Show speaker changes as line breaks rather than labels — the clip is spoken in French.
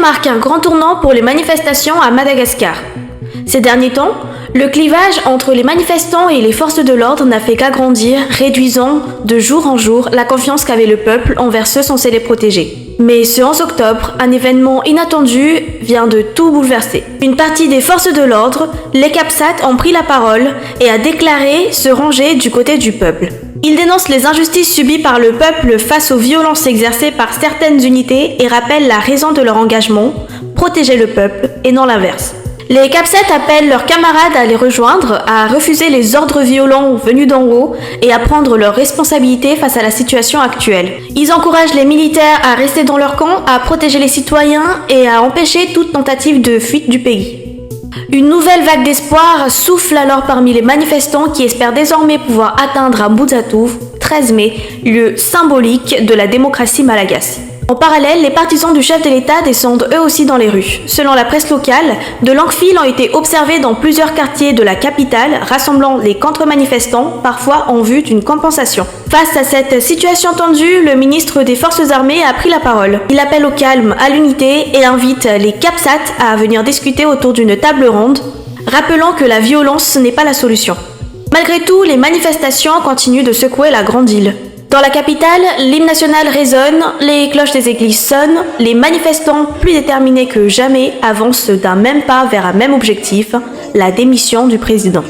marque un grand tournant pour les manifestations à Madagascar. Ces derniers temps, le clivage entre les manifestants et les forces de l'ordre n'a fait qu'agrandir, réduisant de jour en jour la confiance qu'avait le peuple envers ceux censés les protéger. Mais ce 11 octobre, un événement inattendu vient de tout bouleverser. Une partie des forces de l'ordre, les CAPSAT, ont pris la parole et a déclaré se ranger du côté du peuple. Ils dénoncent les injustices subies par le peuple face aux violences exercées par certaines unités et rappellent la raison de leur engagement, protéger le peuple et non l'inverse. Les CAPSAT appellent leurs camarades à les rejoindre, à refuser les ordres violents venus d'en haut et à prendre leurs responsabilités face à la situation actuelle. Ils encouragent les militaires à rester dans leur camp, à protéger les citoyens et à empêcher toute tentative de fuite du pays. Une nouvelle vague d'espoir souffle alors parmi les manifestants qui espèrent désormais pouvoir atteindre à Bouzatouf, 13 mai, lieu symbolique de la démocratie malagasy. En parallèle, les partisans du chef de l'État descendent eux aussi dans les rues. Selon la presse locale, de longues files ont été observées dans plusieurs quartiers de la capitale, rassemblant les contre-manifestants, parfois en vue d'une compensation. Face à cette situation tendue, le ministre des Forces armées a pris la parole. Il appelle au calme, à l'unité et invite les CAPSAT à venir discuter autour d'une table ronde, rappelant que la violence n'est pas la solution. Malgré tout, les manifestations continuent de secouer la grande île. Dans la capitale, l'hymne national résonne, les cloches des églises sonnent, les manifestants, plus déterminés que jamais, avancent d'un même pas vers un même objectif, la démission du président.